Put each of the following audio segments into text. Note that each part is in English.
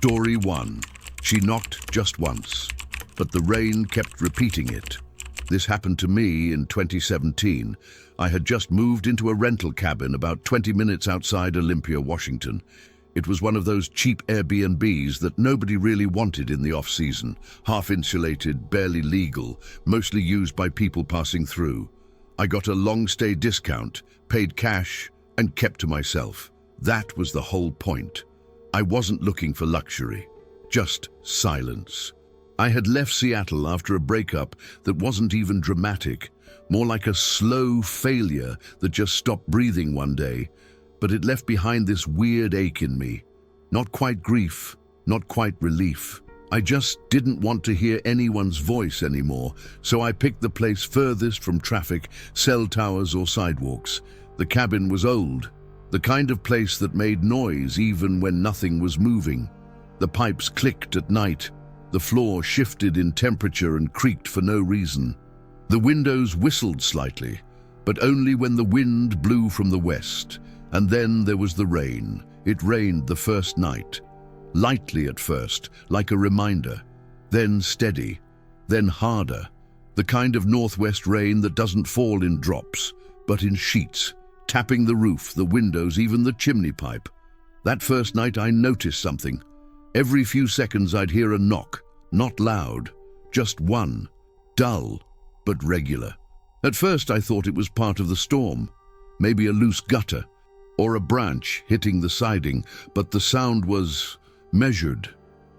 Story 1. She knocked just once, but the rain kept repeating it. This happened to me in 2017. I had just moved into a rental cabin about 20 minutes outside Olympia, Washington. It was one of those cheap Airbnbs that nobody really wanted in the off-season. Half-insulated, barely legal, mostly used by people passing through. I got a long-stay discount, paid cash, and kept to myself. That was the whole point. I wasn't looking for luxury, just silence. I had left Seattle after a breakup that wasn't even dramatic, more like a slow failure that just stopped breathing one day, but it left behind this weird ache in me. Not quite grief, not quite relief. I just didn't want to hear anyone's voice anymore, so I picked the place furthest from traffic, cell towers or sidewalks. The cabin was old, the kind of place that made noise even when nothing was moving. The pipes clicked at night. The floor shifted in temperature and creaked for no reason. The windows whistled slightly, but only when the wind blew from the west. And then there was the rain. It rained the first night. Lightly at first, like a reminder. Then steady. Then harder. The kind of northwest rain that doesn't fall in drops, but in sheets, tapping the roof, the windows, even the chimney pipe. That first night I noticed something. Every few seconds I'd hear a knock, not loud, just one, dull, but regular. At first I thought it was part of the storm, maybe a loose gutter, or a branch hitting the siding, but the sound was measured,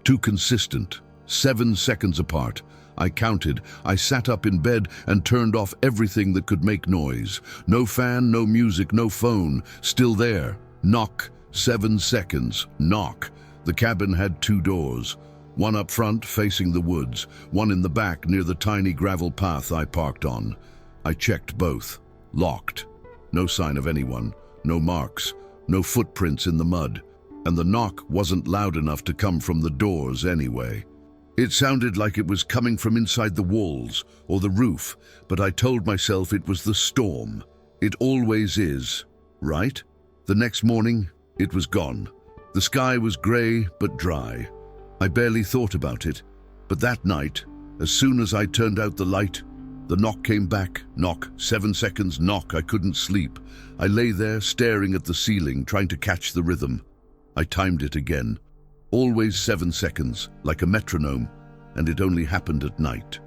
too consistent, 7 seconds apart. I counted. I sat up in bed and turned off everything that could make noise. No fan, no music, no phone. Still there. Knock. 7 seconds. Knock. The cabin had 2 doors. One up front, facing the woods. One in the back, near the tiny gravel path I parked on. I checked both. Locked. No sign of anyone. No marks. No footprints in the mud. And the knock wasn't loud enough to come from the doors anyway. It sounded like it was coming from inside the walls or the roof, but I told myself it was the storm. It always is, right? The next morning, it was gone. The sky was grey but dry. I barely thought about it, but that night, as soon as I turned out the light, the knock came back. Knock. 7 seconds. Knock. I couldn't sleep. I lay there staring at the ceiling, trying to catch the rhythm. I timed it again. Always 7 seconds, like a metronome, and it only happened at night.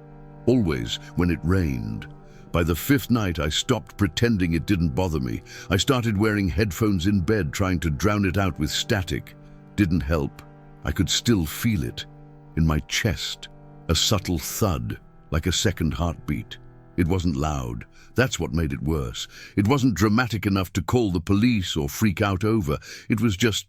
Always when it rained. By the 5th night, I stopped pretending it didn't bother me. I started wearing headphones in bed, trying to drown it out with static. Didn't help. I could still feel it. In my chest. A subtle thud, like a second heartbeat. It wasn't loud. That's what made it worse. It wasn't dramatic enough to call the police or freak out over. It was just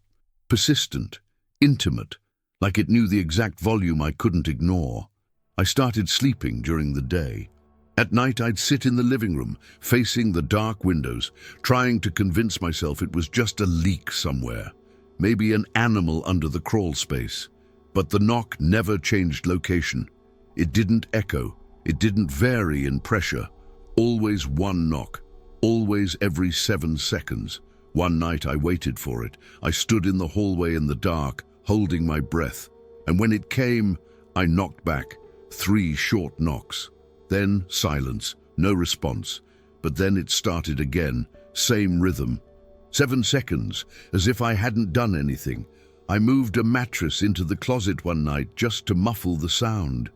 persistent. Intimate, like it knew the exact volume I couldn't ignore. I started sleeping during the day. At night, I'd sit in the living room, facing the dark windows, trying to convince myself it was just a leak somewhere, maybe an animal under the crawl space. But the knock never changed location. It didn't echo. It didn't vary in pressure. Always one knock, always every 7 seconds. One night I waited for it. I stood in the hallway in the dark, holding my breath, and when it came, I knocked back. 3 short knocks. Then silence, no response. But then it started again, same rhythm. 7 seconds, as if I hadn't done anything. I moved a mattress into the closet one night just to muffle the sound.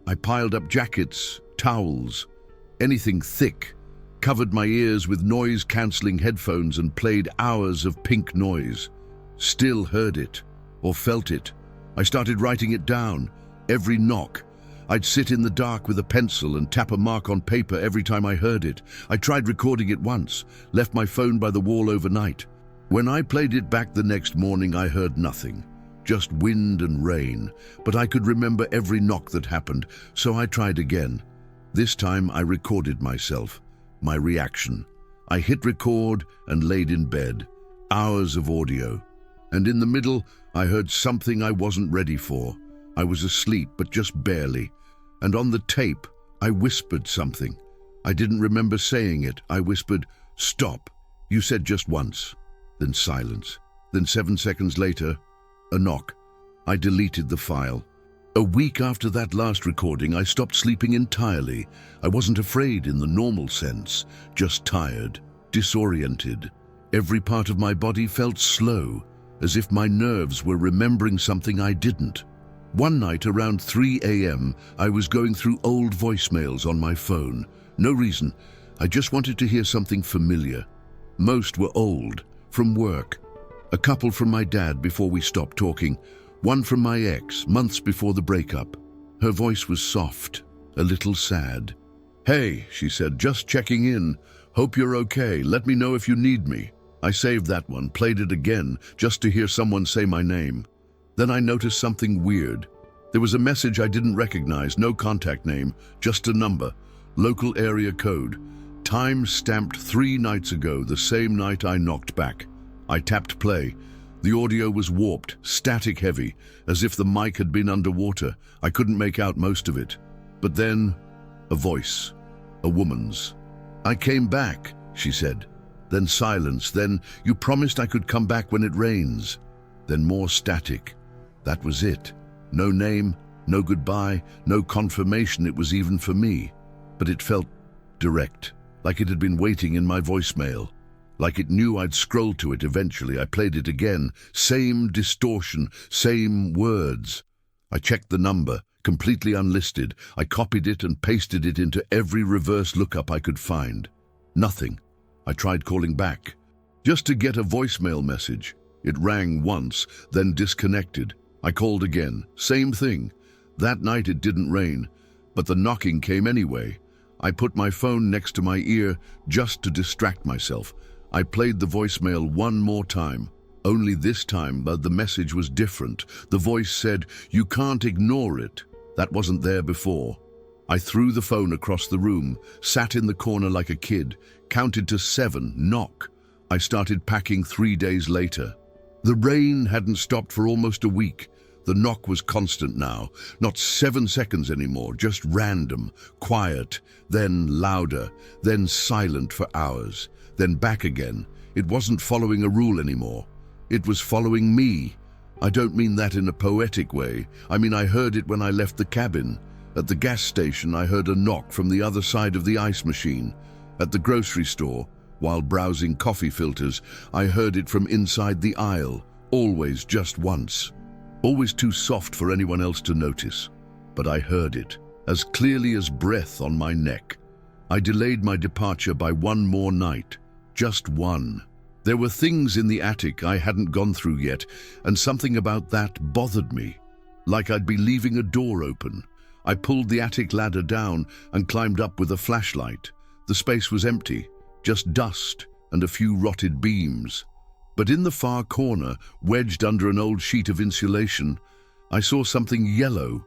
I piled up jackets, towels, anything thick, covered my ears with noise-canceling headphones and played hours of pink noise. Still heard it. Or felt it. I started writing it down. Every knock. I'd sit in the dark with a pencil and tap a mark on paper every time I heard it. I tried recording it once, left my phone by the wall overnight. When I played it back the next morning, I heard nothing. Just wind and rain. But I could remember every knock that happened, so I tried again. This time I recorded myself, my reaction. I hit record and laid in bed. Hours of audio. And in the middle, I heard something I wasn't ready for. I was asleep, but just barely. And on the tape, I whispered something. I didn't remember saying it. I whispered, "Stop." You said just once. Then silence. Then 7 seconds later, a knock. I deleted the file. A week after that last recording, I stopped sleeping entirely. I wasn't afraid in the normal sense, just tired, disoriented. Every part of my body felt slow, as if my nerves were remembering something I didn't. One night around 3 a.m., I was going through old voicemails on my phone. No reason. I just wanted to hear something familiar. Most were old, from work. A couple from my dad before we stopped talking. One from my ex, months before the breakup. Her voice was soft, a little sad. "Hey," she said, "just checking in. Hope you're okay. Let me know if you need me." I saved that one, played it again, just to hear someone say my name. Then I noticed something weird. There was a message I didn't recognize, no contact name, just a number, local area code. Time stamped 3 nights ago, the same night I knocked back. I tapped play. The audio was warped, static heavy, as if the mic had been underwater. I couldn't make out most of it. But then, a voice, a woman's. "I came back," she said. Then silence, then, "You promised I could come back when it rains." Then more static. That was it. No name, no goodbye, no confirmation it was even for me. But it felt direct, like it had been waiting in my voicemail. Like it knew I'd scroll to it eventually. I played it again. Same distortion, same words. I checked the number, completely unlisted. I copied it and pasted it into every reverse lookup I could find. Nothing. I tried calling back, just to get a voicemail message. It rang once, then disconnected. I called again. Same thing. That night it didn't rain, but the knocking came anyway. I put my phone next to my ear just to distract myself. I played the voicemail one more time. Only this time, but the message was different. The voice said, "You can't ignore it." That wasn't there before. I threw the phone across the room, sat in the corner like a kid, counted to 7, knock. I started packing 3 days later. The rain hadn't stopped for almost a week. The knock was constant now, not 7 seconds anymore, just random, quiet, then louder, then silent for hours, then back again. It wasn't following a rule anymore. It was following me. I don't mean that in a poetic way. I mean I heard it when I left the cabin. At the gas station, I heard a knock from the other side of the ice machine. At the grocery store, while browsing coffee filters, I heard it from inside the aisle, always just once. Always too soft for anyone else to notice. But I heard it, as clearly as breath on my neck. I delayed my departure by one more night, just one. There were things in the attic I hadn't gone through yet, and something about that bothered me, like I'd be leaving a door open. I pulled the attic ladder down and climbed up with a flashlight. The space was empty, just dust and a few rotted beams. But in the far corner, wedged under an old sheet of insulation, I saw something yellow,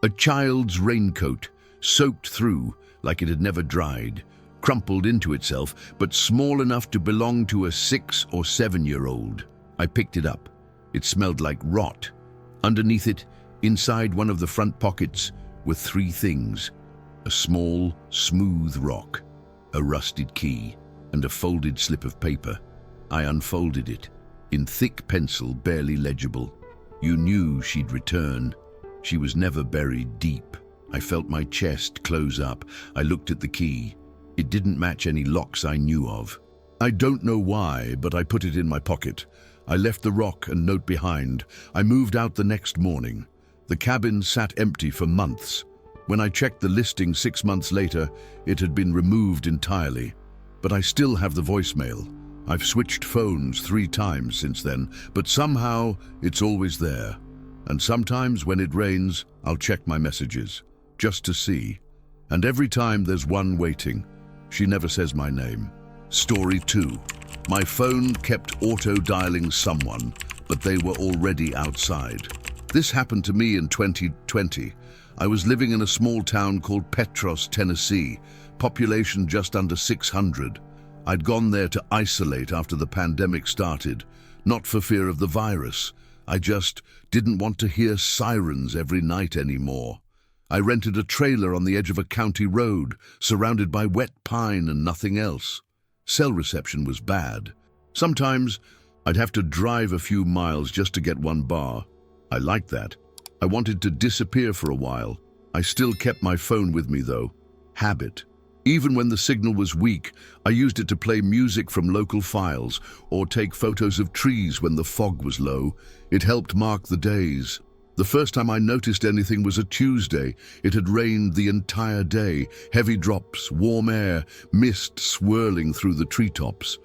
a child's raincoat, soaked through like it had never dried, crumpled into itself, but small enough to belong to a 6 or 7-year-old. I picked it up. It smelled like rot. Underneath it, inside one of the front pockets, were 3 things: a small, smooth rock, a rusted key, and a folded slip of paper. I unfolded it, in thick pencil, barely legible. You knew she'd return. She was never buried deep. I felt my chest close up. I looked at the key. It didn't match any locks I knew of. I don't know why, but I put it in my pocket. I left the rock and note behind. I moved out the next morning. The cabin sat empty for months. When I checked the listing 6 months later, it had been removed entirely. But I still have the voicemail. I've switched phones 3 times since then, but somehow it's always there. And sometimes when it rains, I'll check my messages, just to see. And every time there's one waiting. She never says my name. Story 2. My phone kept auto-dialing someone, but they were already outside. This happened to me in 2020. I was living in a small town called Petros, Tennessee, population just under 600. I'd gone there to isolate after the pandemic started, not for fear of the virus. I just didn't want to hear sirens every night anymore. I rented a trailer on the edge of a county road, surrounded by wet pine and nothing else. Cell reception was bad. Sometimes I'd have to drive a few miles just to get one bar. I liked that. I wanted to disappear for a while. I still kept my phone with me though. Habit. Even when the signal was weak, I used it to play music from local files or take photos of trees when the fog was low. It helped mark the days. The first time I noticed anything was a Tuesday. It had rained the entire day, heavy drops, warm air, mist swirling through the treetops.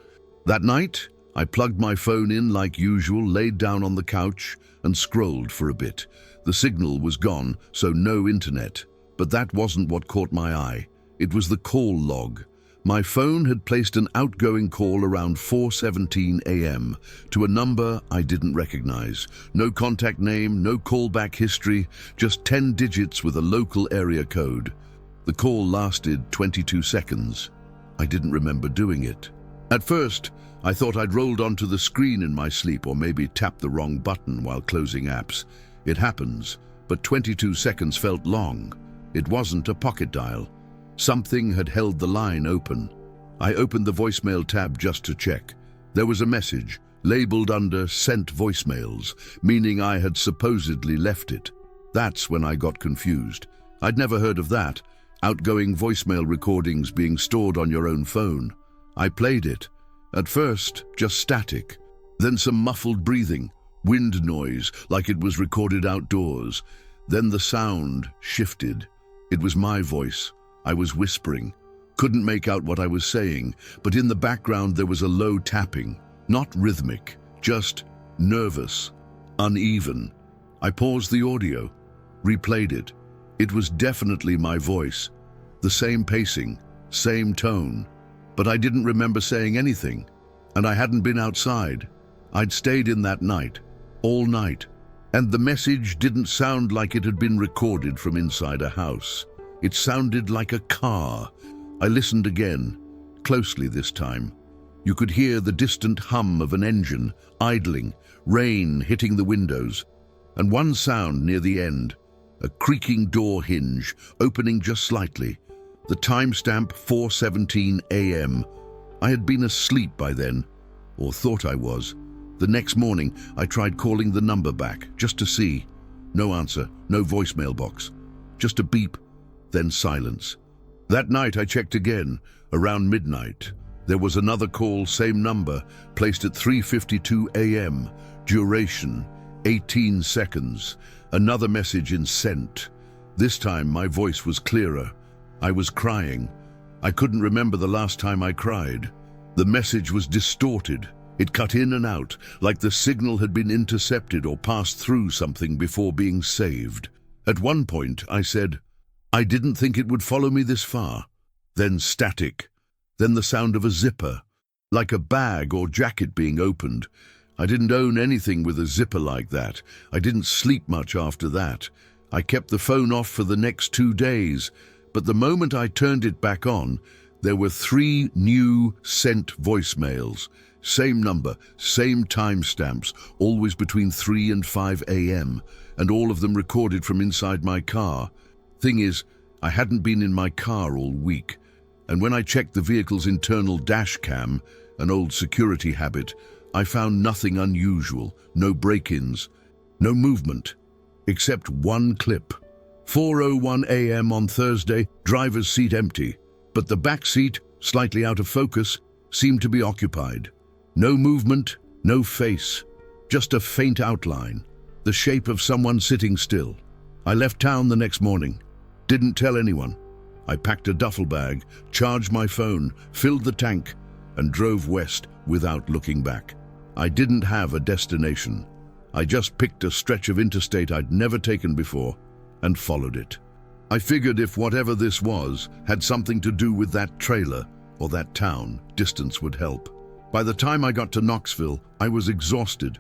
That night, I plugged my phone in like usual, laid down on the couch and scrolled for a bit. The signal was gone, so no internet. But that wasn't what caught my eye. It was the call log. My phone had placed an outgoing call around 4:17 a.m. to a number I didn't recognize. No contact name, no callback history, just 10 digits with a local area code. The call lasted 22 seconds. I didn't remember doing it. At first, I thought I'd rolled onto the screen in my sleep or maybe tapped the wrong button while closing apps. It happens, but 22 seconds felt long. It wasn't a pocket dial. Something had held the line open. I opened the voicemail tab just to check. There was a message, labeled under Sent Voicemails, meaning I had supposedly left it. That's when I got confused. I'd never heard of that. Outgoing voicemail recordings being stored on your own phone. I played it. At first, just static. Then some muffled breathing, wind noise, like it was recorded outdoors. Then the sound shifted. It was my voice. I was whispering. Couldn't make out what I was saying, but in the background there was a low tapping. Not rhythmic, just nervous, uneven. I paused the audio, replayed it. It was definitely my voice. The same pacing, same tone. But I didn't remember saying anything, and I hadn't been outside. I'd stayed in that night, all night, and the message didn't sound like it had been recorded from inside a house. It sounded like a car. I listened again, closely this time. You could hear the distant hum of an engine, idling, rain hitting the windows, and one sound near the end, a creaking door hinge, opening just slightly. The timestamp 4:17 a.m. I had been asleep by then, or thought I was. The next morning, I tried calling the number back, just to see. No answer, no voicemail box. Just a beep, then silence. That night I checked again, around midnight. There was another call, same number, placed at 3:52 a.m. Duration, 18 seconds. Another message in sent. This time my voice was clearer. I was crying. I couldn't remember the last time I cried. The message was distorted. It cut in and out, like the signal had been intercepted or passed through something before being saved. At one point I said, I didn't think it would follow me this far. Then static. Then the sound of a zipper, like a bag or jacket being opened. I didn't own anything with a zipper like that. I didn't sleep much after that. I kept the phone off for the next 2 days, but the moment I turned it back on, there were 3 new sent voicemails. Same number, same timestamps, always between 3 and 5 a.m., and all of them recorded from inside my car. Thing is, I hadn't been in my car all week, and when I checked the vehicle's internal dash cam, an old security habit, I found nothing unusual, no break-ins, no movement, except one clip. 4:01 a.m. on Thursday, driver's seat empty, but the back seat, slightly out of focus, seemed to be occupied. No movement, no face, just a faint outline, the shape of someone sitting still. I left town the next morning. Didn't tell anyone. I packed a duffel bag, charged my phone, filled the tank, and drove west without looking back. I didn't have a destination. I just picked a stretch of interstate I'd never taken before and followed it. I figured if whatever this was had something to do with that trailer or that town, distance would help. By the time I got to Knoxville, I was exhausted.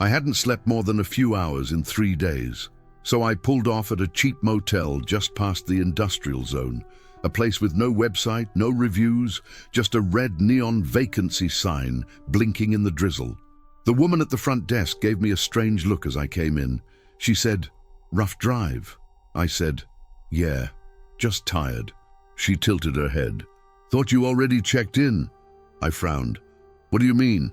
I hadn't slept more than a few hours in 3 days. So I pulled off at a cheap motel just past the industrial zone, a place with no website, no reviews, just a red neon vacancy sign blinking in the drizzle. The woman at the front desk gave me a strange look as I came in. She said, "Rough drive." I said, "Yeah, just tired." She tilted her head. "Thought you already checked in." I frowned. "What do you mean?"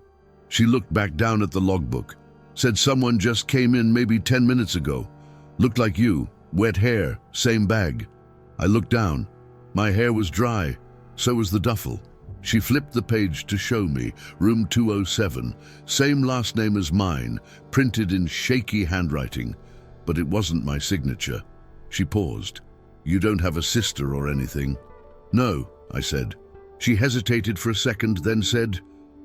She looked back down at the logbook. Said someone just came in maybe 10 minutes ago. Looked like you, wet hair, same bag. I looked down. My hair was dry, so was the duffel. She flipped the page to show me, room 207, same last name as mine, printed in shaky handwriting, but it wasn't my signature. She paused. You don't have a sister or anything? No, I said. She hesitated for a second, then said,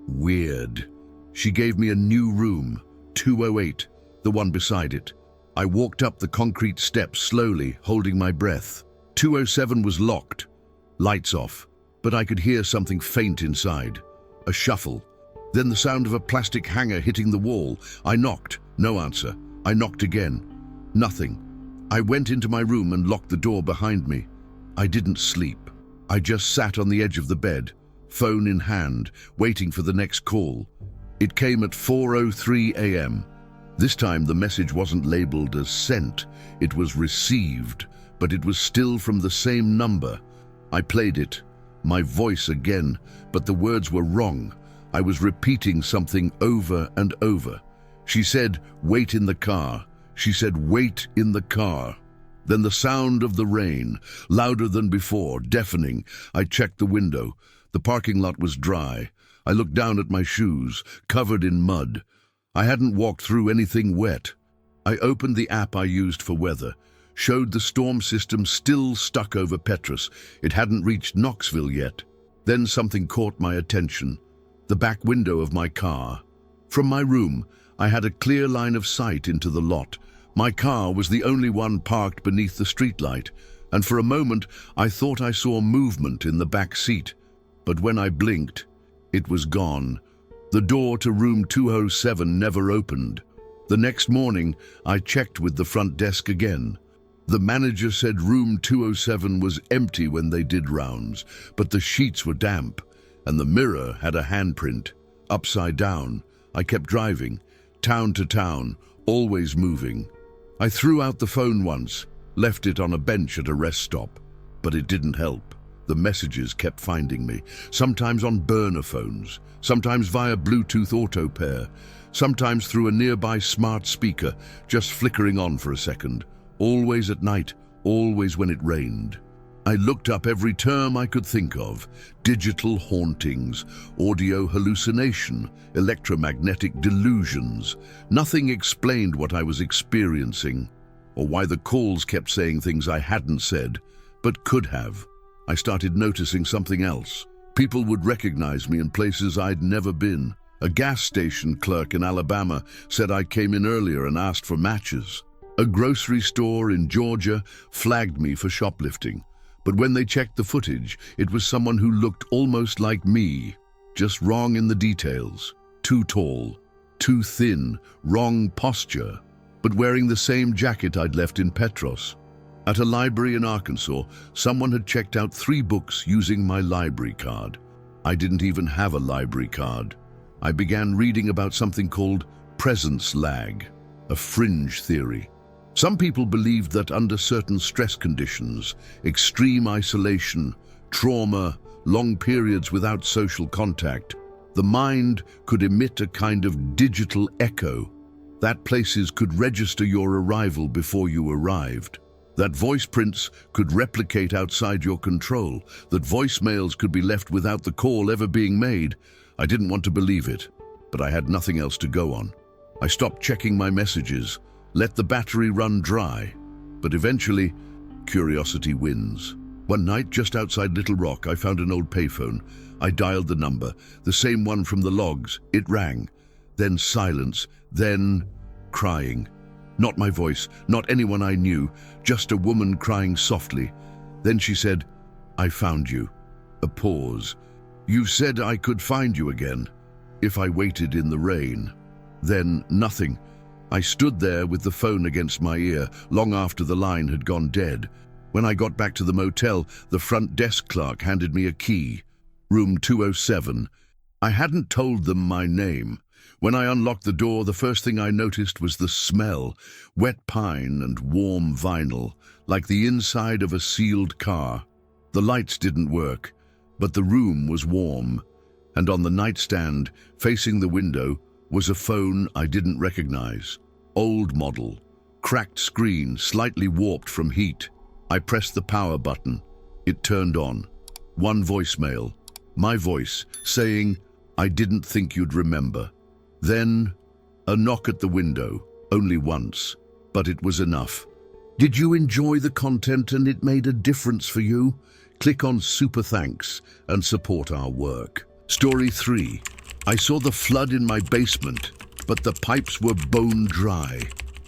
weird. She gave me a new room, 208, the one beside it. I walked up the concrete steps slowly, holding my breath. 207 was locked, lights off, but I could hear something faint inside. A shuffle, then the sound of a plastic hanger hitting the wall. I knocked, no answer. I knocked again, nothing. I went into my room and locked the door behind me. I didn't sleep. I just sat on the edge of the bed, phone in hand, waiting for the next call. It came at 4:03 a.m. This time the message wasn't labeled as sent, it was received, but it was still from the same number. I played it, my voice again, but the words were wrong. I was repeating something over and over. She said, wait in the car. She said, wait in the car. Then the sound of the rain, louder than before, deafening. I checked the window. The parking lot was dry. I looked down at my shoes, covered in mud. I hadn't walked through anything wet. I opened the app I used for weather, showed the storm system still stuck over Petrus. It hadn't reached Knoxville yet. Then something caught my attention. The back window of my car. From my room, I had a clear line of sight into the lot. My car was the only one parked beneath the streetlight, and for a moment I thought I saw movement in the back seat. But when I blinked, it was gone. The door to room 207 never opened. The next morning, I checked with the front desk again. The manager said room 207 was empty when they did rounds, but the sheets were damp, and the mirror had a handprint, upside down. I kept driving, town to town, always moving. I threw out the phone once, left it on a bench at a rest stop, but it didn't help. The messages kept finding me, sometimes on burner phones, sometimes via Bluetooth auto pair, sometimes through a nearby smart speaker, just flickering on for a second, always at night, always when it rained. I looked up every term I could think of: digital hauntings, audio hallucination, electromagnetic delusions. Nothing explained what I was experiencing, or why the calls kept saying things I hadn't said, but could have. I started noticing something else. People would recognize me in places I'd never been. A gas station clerk in Alabama said I came in earlier and asked for matches. A grocery store in Georgia flagged me for shoplifting. But when they checked the footage, it was someone who looked almost like me, just wrong in the details. Too tall, too thin, wrong posture, but wearing the same jacket I'd left in Petros. At a library in Arkansas, someone had checked out 3 books using my library card. I didn't even have a library card. I began reading about something called presence lag, a fringe theory. Some people believed that under certain stress conditions, extreme isolation, trauma, long periods without social contact, the mind could emit a kind of digital echo. That places could register your arrival before you arrived. That voice prints could replicate outside your control. That voicemails could be left without the call ever being made. I didn't want to believe it, but I had nothing else to go on. I stopped checking my messages, let the battery run dry. But eventually, curiosity wins. One night, just outside Little Rock, I found an old payphone. I dialed the number, the same one from the logs. It rang. Then silence. Then crying. Not my voice, not anyone I knew, just a woman crying softly. Then she said, "I found you." A pause. "You said I could find you again, if I waited in the rain." Then nothing. I stood there with the phone against my ear, long after the line had gone dead. When I got back to the motel, the front desk clerk handed me a key. Room 207. I hadn't told them my name. When I unlocked the door, the first thing I noticed was the smell, wet pine and warm vinyl, like the inside of a sealed car. The lights didn't work, but the room was warm, and on the nightstand, facing the window, was a phone I didn't recognize. Old model, cracked screen, slightly warped from heat. I pressed the power button. It turned on. One voicemail, my voice, saying, "I didn't think you'd remember." Then, a knock at the window, only once, but it was enough. Did you enjoy the content and it made a difference for you? Click on Super Thanks and support our work. Story 3. I saw the flood in my basement, but the pipes were bone dry.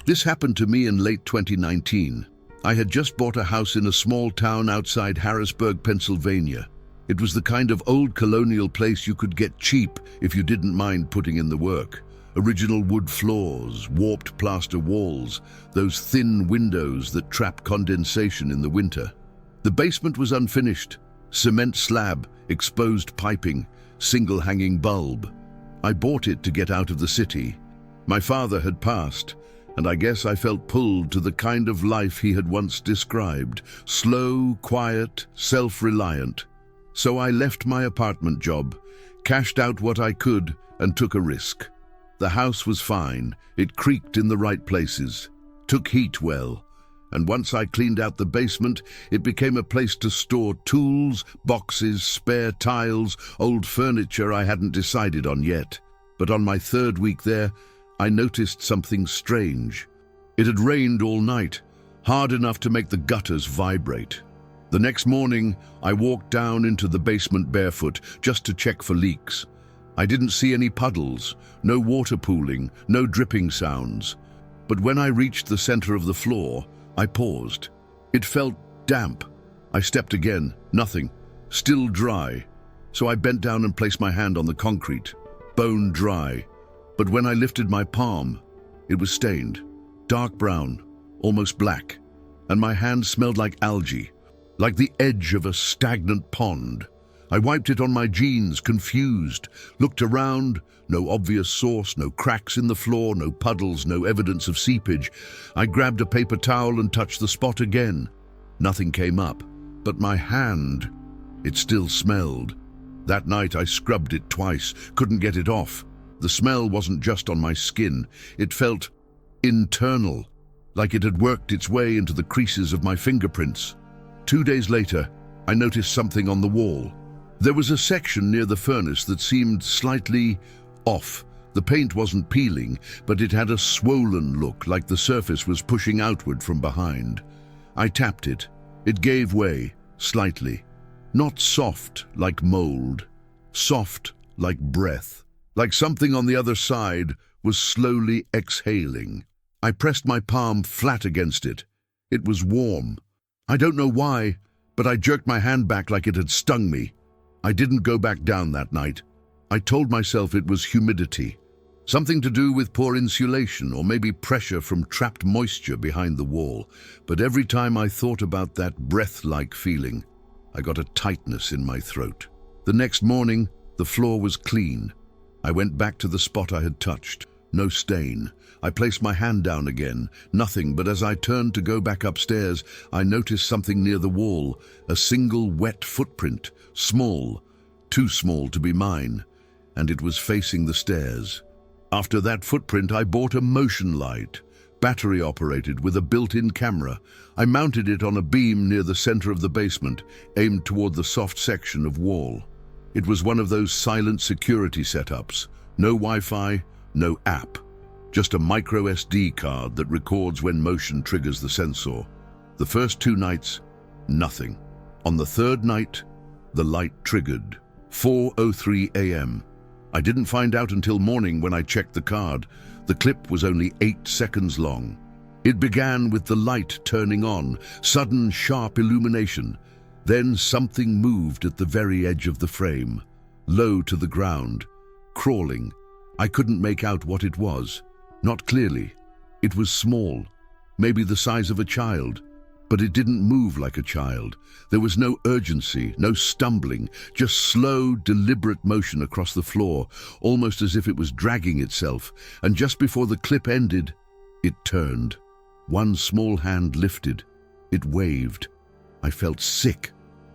This happened to me in late 2019. I had just bought a house in a small town outside Harrisburg, Pennsylvania. It was the kind of old colonial place you could get cheap if you didn't mind putting in the work. Original wood floors, warped plaster walls, those thin windows that trap condensation in the winter. The basement was unfinished. Cement slab, exposed piping, single hanging bulb. I bought it to get out of the city. My father had passed, and I guess I felt pulled to the kind of life he had once described. Slow, quiet, self-reliant. So I left my apartment job, cashed out what I could, and took a risk. The house was fine. It creaked in the right places, took heat well, and once I cleaned out the basement, it became a place to store tools, boxes, spare tiles, old furniture I hadn't decided on yet. But on my third week there, I noticed something strange. It had rained all night, hard enough to make the gutters vibrate. The next morning, I walked down into the basement barefoot just to check for leaks. I didn't see any puddles, no water pooling, no dripping sounds. But when I reached the center of the floor, I paused. It felt damp. I stepped again, nothing, still dry. So I bent down and placed my hand on the concrete, bone dry. But when I lifted my palm, it was stained, dark brown, almost black, and my hand smelled like algae, like the edge of a stagnant pond. I wiped it on my jeans, confused, looked around, no obvious source, no cracks in the floor, no puddles, no evidence of seepage. I grabbed a paper towel and touched the spot again. Nothing came up, but my hand, it still smelled. That night I scrubbed it twice, couldn't get it off. The smell wasn't just on my skin, it felt internal, like it had worked its way into the creases of my fingerprints. 2 days later, I noticed something on the wall. There was a section near the furnace that seemed slightly off. The paint wasn't peeling, but it had a swollen look, like the surface was pushing outward from behind. I tapped it. It gave way, slightly. Not soft like mold, soft like breath, like something on the other side was slowly exhaling. I pressed my palm flat against it. It was warm. I don't know why, but I jerked my hand back like it had stung me. I didn't go back down that night. I told myself it was humidity, something to do with poor insulation or maybe pressure from trapped moisture behind the wall. But every time I thought about that breath-like feeling, I got a tightness in my throat. The next morning, the floor was clean. I went back to the spot I had touched. No stain. I placed my hand down again. Nothing, but as I turned to go back upstairs, I noticed something near the wall, a single wet footprint, small, too small to be mine, and it was facing the stairs. After that footprint, I bought a motion light, battery-operated with a built-in camera. I mounted it on a beam near the center of the basement, aimed toward the soft section of wall. It was one of those silent security setups. No Wi-Fi, no app. Just a micro SD card that records when motion triggers the sensor. The first 2 nights, nothing. On the third night, the light triggered. 4:03 a.m. I didn't find out until morning when I checked the card. The clip was only 8 seconds long. It began with the light turning on, sudden sharp illumination. Then something moved at the very edge of the frame, low to the ground, crawling. I couldn't make out what it was. Not clearly. It was small, maybe the size of a child, but it didn't move like a child. There was no urgency, no stumbling, just slow, deliberate motion across the floor, almost as if it was dragging itself. And just before the clip ended, it turned. One small hand lifted. It waved. I felt sick.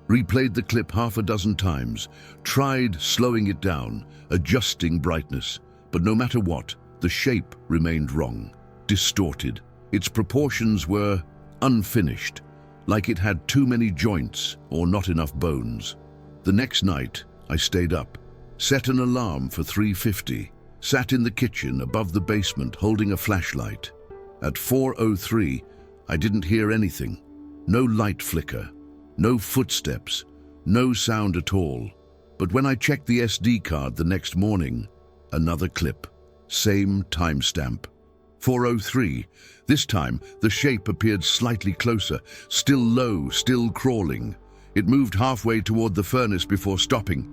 Replayed the clip half a dozen times, tried slowing it down, adjusting brightness, But no matter what, the shape remained wrong, distorted. Its proportions were unfinished, like it had too many joints or not enough bones. The next night, I stayed up, set an alarm for 3:50, sat in the kitchen above the basement holding a flashlight. At 4:03, I didn't hear anything. No light flicker, no footsteps, no sound at all. But when I checked the SD card the next morning, another clip, same timestamp. 4:03. This time, the shape appeared slightly closer, still low, still crawling. It moved halfway toward the furnace before stopping.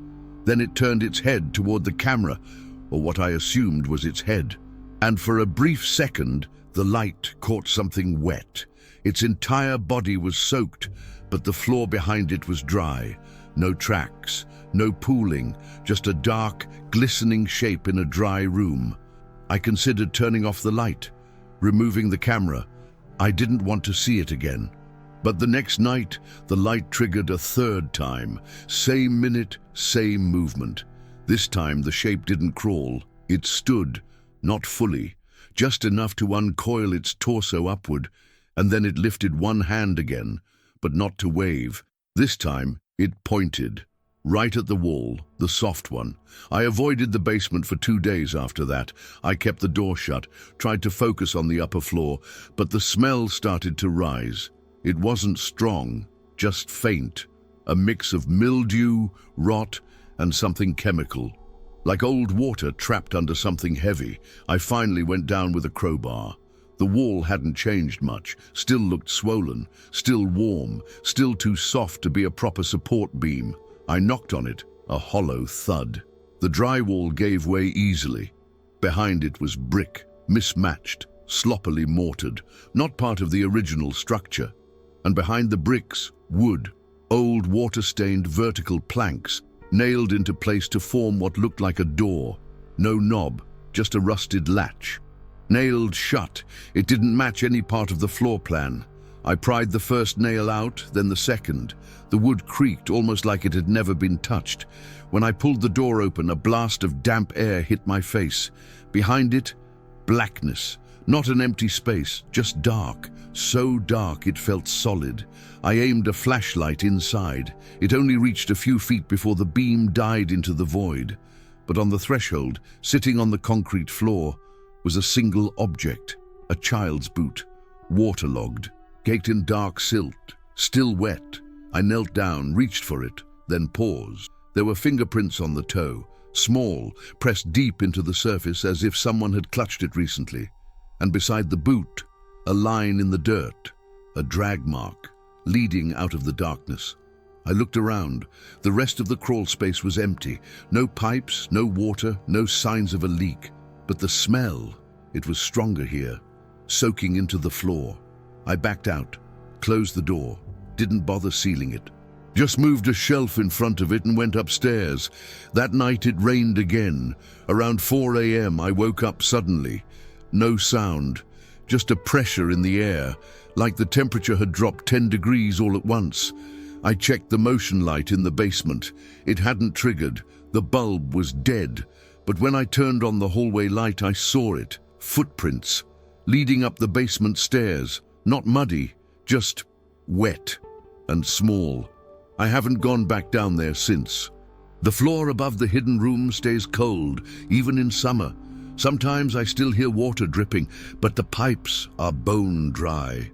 Then it turned its head toward the camera, or what I assumed was its head. And for a brief second, the light caught something wet. Its entire body was soaked, but the floor behind it was dry. No tracks, no pooling, just a dark, glistening shape in a dry room. I considered turning off the light, removing the camera. I didn't want to see it again. But the next night, the light triggered a third time. Same minute, same movement. This time, the shape didn't crawl. It stood, not fully, just enough to uncoil its torso upward, and then it lifted one hand again, but not to wave. This time, it pointed, right at the wall, the soft one. I avoided the basement for 2 days after that. I kept the door shut, tried to focus on the upper floor, but the smell started to rise. It wasn't strong, just faint, a mix of mildew, rot, and something chemical. Like old water trapped under something heavy, I finally went down with a crowbar. The wall hadn't changed much, still looked swollen, still warm, still too soft to be a proper support beam. I knocked on it, a hollow thud. The drywall gave way easily. Behind it was brick, mismatched, sloppily mortared, not part of the original structure. And behind the bricks, wood, old water-stained vertical planks, nailed into place to form what looked like a door. No knob, just a rusted latch. Nailed shut, it didn't match any part of the floor plan. I pried the first nail out, then the second. The wood creaked almost like it had never been touched. When I pulled the door open, a blast of damp air hit my face. Behind it, blackness. Not an empty space, just dark. So dark it felt solid. I aimed a flashlight inside. It only reached a few feet before the beam died into the void. But on the threshold, sitting on the concrete floor, was a single object, a child's boot, waterlogged, caked in dark silt, still wet. I knelt down, reached for it, then paused. There were fingerprints on the toe, small, pressed deep into the surface as if someone had clutched it recently. And beside the boot, a line in the dirt, a drag mark, leading out of the darkness. I looked around. The rest of the crawl space was empty. No pipes, no water, no signs of a leak. But the smell, it was stronger here, soaking into the floor. I backed out, closed the door, didn't bother sealing it. Just moved a shelf in front of it and went upstairs. That night it rained again. Around 4 a.m. I woke up suddenly. No sound, just a pressure in the air, like the temperature had dropped 10 degrees all at once. I checked the motion light in the basement. It hadn't triggered. The bulb was dead. But when I turned on the hallway light, I saw it. Footprints, leading up the basement stairs. Not muddy, just wet and small. I haven't gone back down there since. The floor above the hidden room stays cold, even in summer. Sometimes I still hear water dripping, but the pipes are bone dry.